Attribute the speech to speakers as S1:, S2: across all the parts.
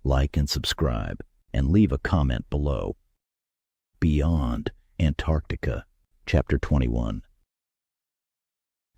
S1: like and subscribe, and leave a comment below. Beyond Antarctica, Chapter 21.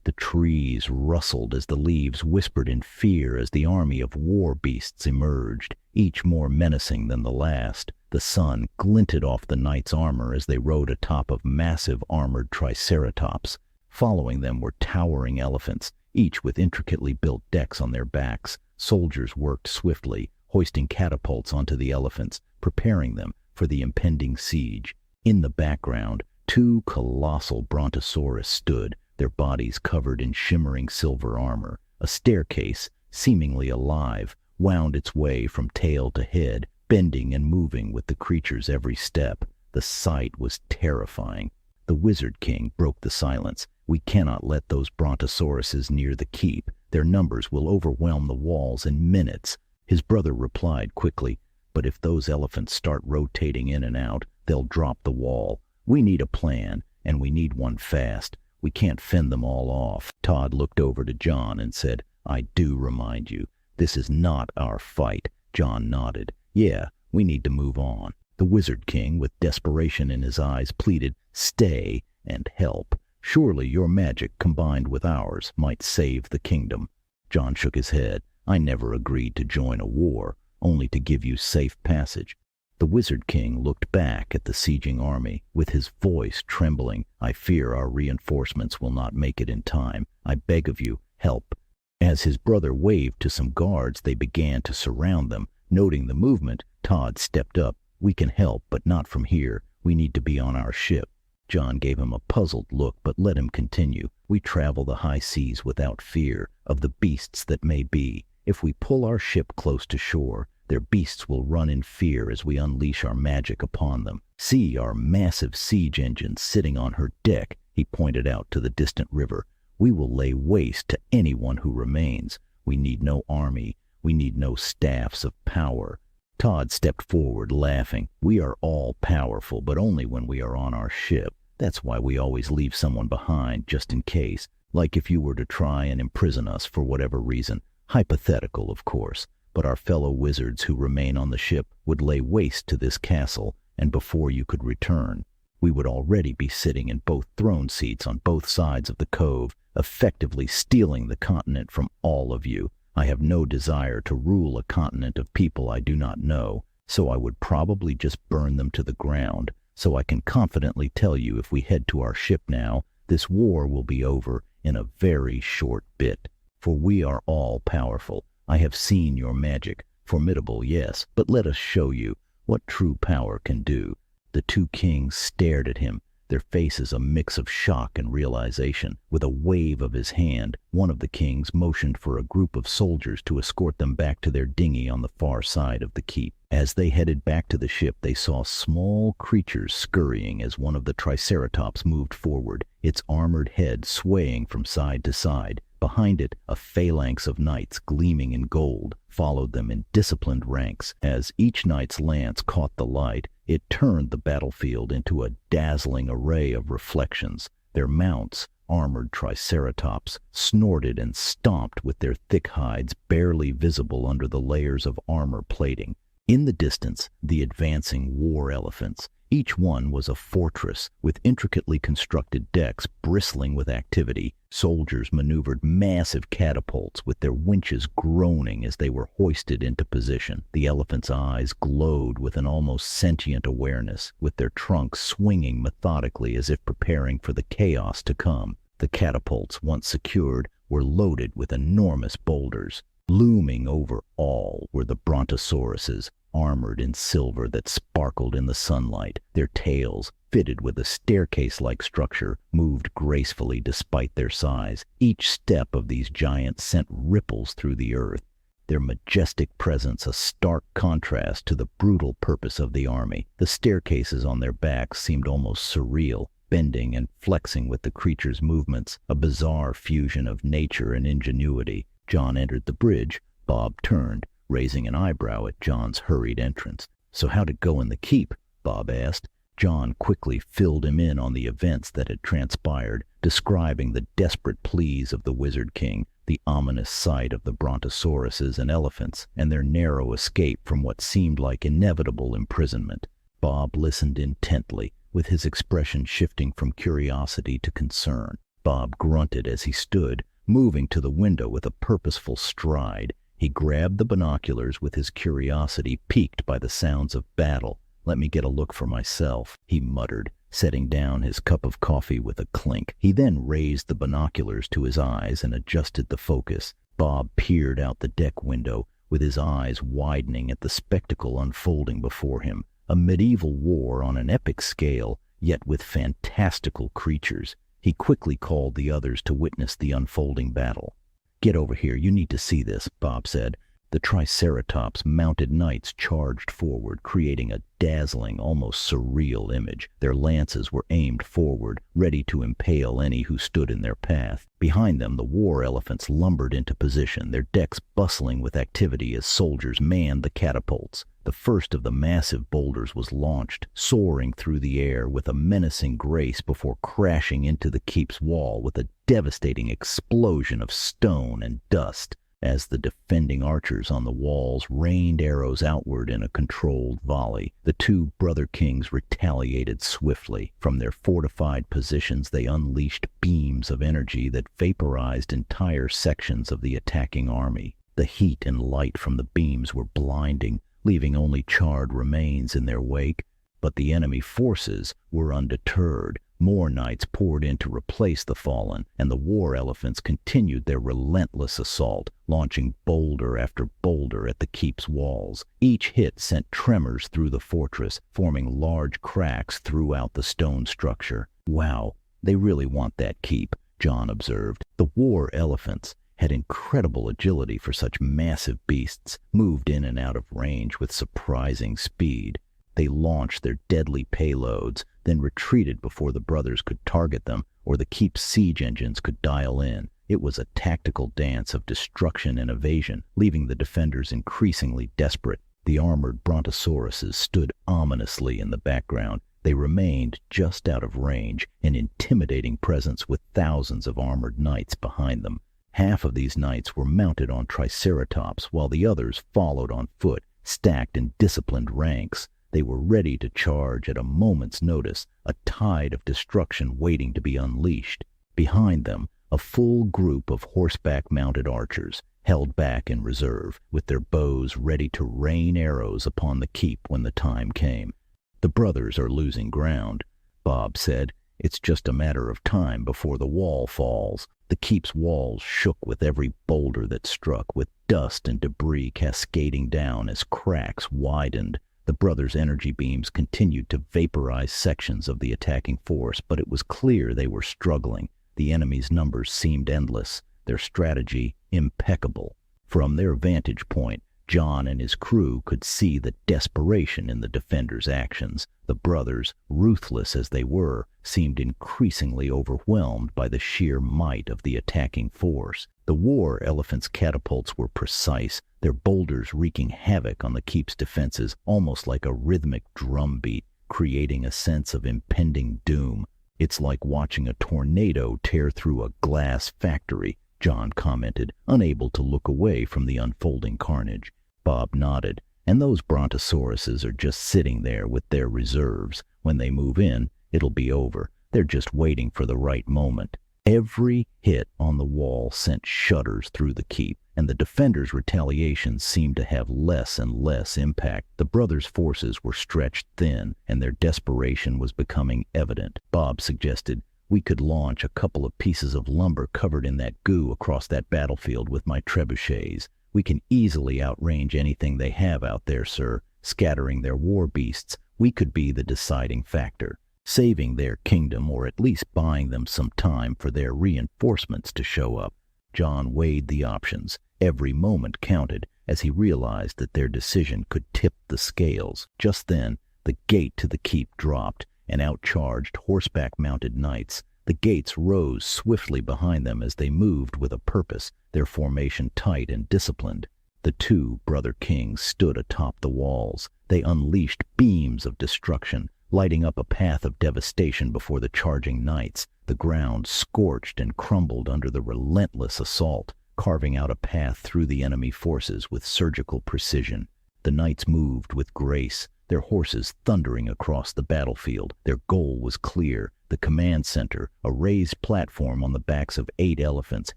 S1: The trees rustled as the leaves whispered in fear as the army of war beasts emerged, each more menacing than the last. The sun glinted off the knights' armor as they rode atop of massive armored triceratops. Following them were towering elephants, each with intricately built decks on their backs. Soldiers worked swiftly, hoisting catapults onto the elephants, preparing them for the impending siege. In the background, two colossal brontosaurus stood, their bodies covered in shimmering silver armor. A staircase, seemingly alive, wound its way from tail to head, bending and moving with the creature's every step. The sight was terrifying. The Wizard King broke the silence. "We cannot let those brontosauruses near the keep. Their numbers will overwhelm the walls in minutes." His brother replied quickly, "But if those elephants start rotating in and out, they'll drop the wall. We need a plan, and we need one fast. We can't fend them all off." Todd looked over to John and said, "I do remind you, this is not our fight." John nodded. "Yeah, we need to move on." The Wizard King, with desperation in his eyes, pleaded, "Stay and help. Surely your magic, combined with ours, might save the kingdom." John shook his head. "I never agreed to join a war, only to give you safe passage." The Wizard King looked back at the sieging army, with his voice trembling. "I fear our reinforcements will not make it in time. I beg of you, help." As his brother waved to some guards, they began to surround them. Noting the movement, Todd stepped up. "We can help, but not from here. We need to be on our ship." John gave him a puzzled look, but let him continue. "We travel the high seas without fear of the beasts that may be. If we pull our ship close to shore, their beasts will run in fear as we unleash our magic upon them. See our massive siege engines sitting on her deck," he pointed out to the distant river. "We will lay waste to anyone who remains. We need no army. We need no staffs of power." Todd stepped forward, laughing. "We are all powerful, but only when we are on our ship. That's why we always leave someone behind, just in case. Like if you were to try and imprison us for whatever reason. Hypothetical, of course. But our fellow wizards who remain on the ship would lay waste to this castle, and before you could return, we would already be sitting in both throne seats on both sides of the cove, effectively stealing the continent from all of you. I have no desire to rule a continent of people I do not know, so I would probably just burn them to the ground. So I can confidently tell you, if we head to our ship now, this war will be over in a very short bit. For we are all powerful. I have seen your magic. Formidable, yes, but let us show you what true power can do." The two kings stared at him, their faces a mix of shock and realization. With a wave of his hand, one of the kings motioned for a group of soldiers to escort them back to their dinghy on the far side of the keep. As they headed back to the ship, they saw small creatures scurrying as one of the triceratops moved forward, its armored head swaying from side to side. Behind it, a phalanx of knights gleaming in gold followed them in disciplined ranks. As each knight's lance caught the light, it turned the battlefield into a dazzling array of reflections. Their mounts, armored triceratops, snorted and stomped with their thick hides barely visible under the layers of armor plating. In the distance, the advancing war elephants. Each one was a fortress with intricately constructed decks bristling with activity. Soldiers maneuvered massive catapults with their winches groaning as they were hoisted into position. The elephants' eyes glowed with an almost sentient awareness, with their trunks swinging methodically as if preparing for the chaos to come. The catapults, once secured, were loaded with enormous boulders. Looming over all were the brontosauruses, armored in silver that sparkled in the sunlight. Their tails, fitted with a staircase-like structure, moved gracefully despite their size. Each step of these giants sent ripples through the earth, their majestic presence a stark contrast to the brutal purpose of the army. The staircases on their backs seemed almost surreal, bending and flexing with the creatures' movements, a bizarre fusion of nature and ingenuity. John entered the bridge. Bob turned, raising an eyebrow at John's hurried entrance. "So how'd it go in the keep?" Bob asked. John quickly filled him in on the events that had transpired, describing the desperate pleas of the Wizard King, the ominous sight of the brontosauruses and elephants, and their narrow escape from what seemed like inevitable imprisonment. Bob listened intently, with his expression shifting from curiosity to concern. Bob grunted as he stood, moving to the window with a purposeful stride. He grabbed the binoculars with his curiosity piqued by the sounds of battle. "Let me get a look for myself," he muttered, setting down his cup of coffee with a clink. He then raised the binoculars to his eyes and adjusted the focus. Bob peered out the deck window, with his eyes widening at the spectacle unfolding before him. A medieval war on an epic scale, yet with fantastical creatures. He quickly called the others to witness the unfolding battle. "Get over here, you need to see this," Bob said. The Triceratops mounted knights charged forward, creating a dazzling, almost surreal image. Their lances were aimed forward, ready to impale any who stood in their path. Behind them, the war elephants lumbered into position, their decks bustling with activity as soldiers manned the catapults. The first of the massive boulders was launched, soaring through the air with a menacing grace before crashing into the keep's wall with a devastating explosion of stone and dust. As the defending archers on the walls rained arrows outward in a controlled volley, the two brother kings retaliated swiftly. From their fortified positions they unleashed beams of energy that vaporized entire sections of the attacking army. The heat and light from the beams were blinding, leaving only charred remains in their wake. But the enemy forces were undeterred. More knights poured in to replace the fallen, and the war elephants continued their relentless assault, launching boulder after boulder at the keep's walls. Each hit sent tremors through the fortress, forming large cracks throughout the stone structure. "Wow, they really want that keep," John observed. The war elephants had incredible agility for such massive beasts, moved in and out of range with surprising speed. They launched their deadly payloads, then retreated before the brothers could target them or the keep's siege engines could dial in. It was a tactical dance of destruction and evasion, leaving the defenders increasingly desperate. The armored brontosauruses stood ominously in the background. They remained just out of range, an intimidating presence with thousands of armored knights behind them. Half of these knights were mounted on triceratops, while the others followed on foot, stacked in disciplined ranks. They were ready to charge at a moment's notice, a tide of destruction waiting to be unleashed. Behind them, a full group of horseback-mounted archers, held back in reserve, with their bows ready to rain arrows upon the keep when the time came. "The brothers are losing ground," Bob said. "It's just a matter of time before the wall falls." The keep's walls shook with every boulder that struck, with dust and debris cascading down as cracks widened. The brothers' energy beams continued to vaporize sections of the attacking force, but it was clear they were struggling. The enemy's numbers seemed endless, their strategy impeccable. From their vantage point, John and his crew could see the desperation in the defenders' actions. The brothers, ruthless as they were, seemed increasingly overwhelmed by the sheer might of the attacking force. The war elephants' catapults were precise, their boulders wreaking havoc on the keep's defenses, almost like a rhythmic drumbeat, creating a sense of impending doom. "It's like watching a tornado tear through a glass factory," John commented, unable to look away from the unfolding carnage. Bob nodded. "And those brontosauruses are just sitting there with their reserves. When they move in, it'll be over. They're just waiting for the right moment." Every hit on the wall sent shudders through the keep, and the defenders' retaliations seemed to have less and less impact. The brothers' forces were stretched thin, and their desperation was becoming evident. Bob suggested, "We could launch a couple of pieces of lumber covered in that goo across that battlefield with my trebuchets. We can easily outrange anything they have out there, sir. Scattering their war beasts, we could be the deciding factor, saving their kingdom or at least buying them some time for their reinforcements to show up." John weighed the options. Every moment counted as he realized that their decision could tip the scales. Just then, the gate to the keep dropped, and out charged horseback-mounted knights. The gates rose swiftly behind them as they moved with a purpose, their formation tight and disciplined. The two brother kings stood atop the walls. They unleashed beams of destruction, lighting up a path of devastation before the charging knights. The ground scorched and crumbled under the relentless assault, carving out a path through the enemy forces with surgical precision. The knights moved with grace, their horses thundering across the battlefield. Their goal was clear: the command center, a raised platform on the backs of 8 elephants,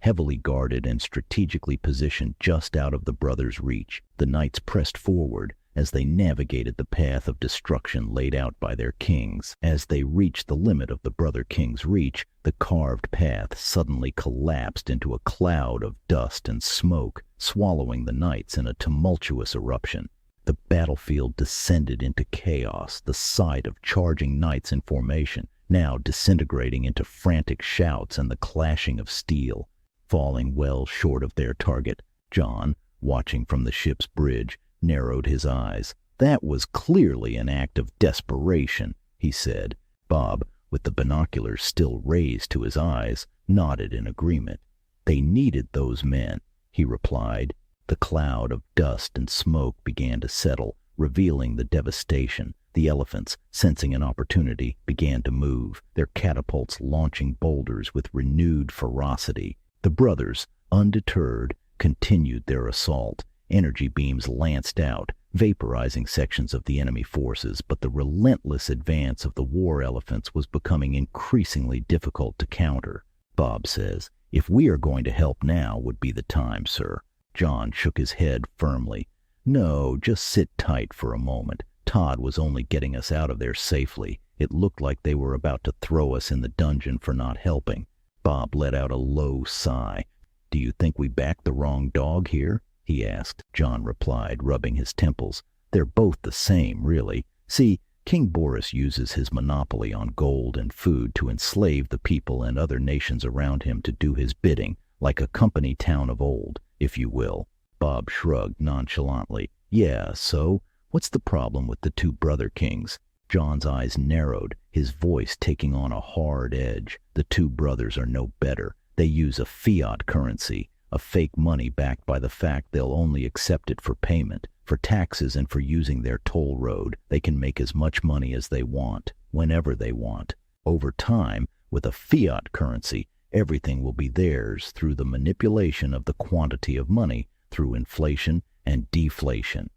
S1: heavily guarded and strategically positioned just out of the brothers' reach. The knights pressed forward as they navigated the path of destruction laid out by their kings. As they reached the limit of the brother king's reach, the carved path suddenly collapsed into a cloud of dust and smoke, swallowing the knights in a tumultuous eruption. The battlefield descended into chaos, the sight of charging knights in formation, now disintegrating into frantic shouts and the clashing of steel. Falling well short of their target, John, watching from the ship's bridge, narrowed his eyes. "That was clearly an act of desperation," he said. Bob, with the binoculars still raised to his eyes, nodded in agreement. "They needed those men," he replied. The cloud of dust and smoke began to settle, revealing the devastation. The elephants, sensing an opportunity, began to move, their catapults launching boulders with renewed ferocity. The brothers, undeterred, continued their assault. Energy beams lanced out, vaporizing sections of the enemy forces, but the relentless advance of the war elephants was becoming increasingly difficult to counter. "Bob says, if we are going to help, now would be the time, sir." John shook his head firmly. "No, just sit tight for a moment. Todd was only getting us out of there safely. It looked like they were about to throw us in the dungeon for not helping." Bob let out a low sigh. "Do you think we backed the wrong dog here?" he asked. John replied, rubbing his temples. "They're both the same, really. See, King Boris uses his monopoly on gold and food to enslave the people and other nations around him to do his bidding, like a company town of old, if you will." Bob shrugged nonchalantly. "Yeah, so what's the problem with the 2 brother kings?" John's eyes narrowed, his voice taking on a hard edge. "The 2 brothers are no better. They use a fiat currency, a fake money backed by the fact they'll only accept it for payment, for taxes, and for using their toll road. They can make as much money as they want, whenever they want. Over time, with a fiat currency, everything will be theirs through the manipulation of the quantity of money, through inflation and deflation.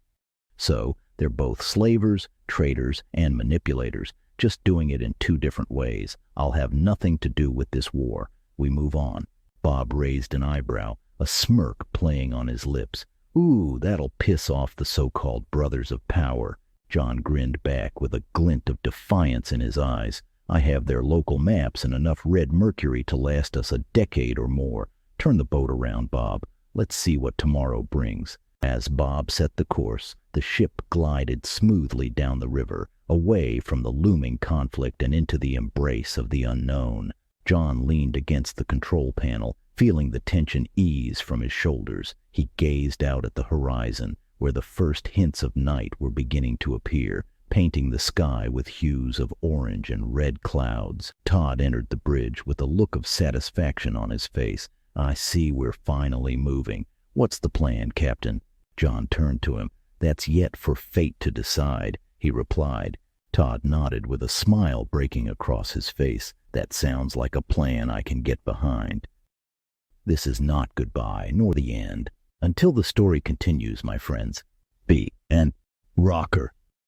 S1: So, they're both slavers, traders, and manipulators, just doing it in 2 different ways. I'll have nothing to do with this war. We move on." Bob raised an eyebrow, a smirk playing on his lips. "Ooh, that'll piss off the so-called brothers of power." John grinned back with a glint of defiance in his eyes. "I have their local maps and enough red mercury to last us a decade or more. Turn the boat around, Bob. Let's see what tomorrow brings." As Bob set the course, the ship glided smoothly down the river, away from the looming conflict and into the embrace of the unknown. John leaned against the control panel, feeling the tension ease from his shoulders. He gazed out at the horizon, where the first hints of night were beginning to appear, painting the sky with hues of orange and red clouds. Todd entered the bridge with a look of satisfaction on his face. "I see we're finally moving. What's the plan, Captain?" John turned to him. "That's yet for fate to decide," he replied. Todd nodded with a smile breaking across his face. "That sounds like a plan I can get behind." This is not goodbye, nor the end. Until the story continues, my friends. B.N.Rocker.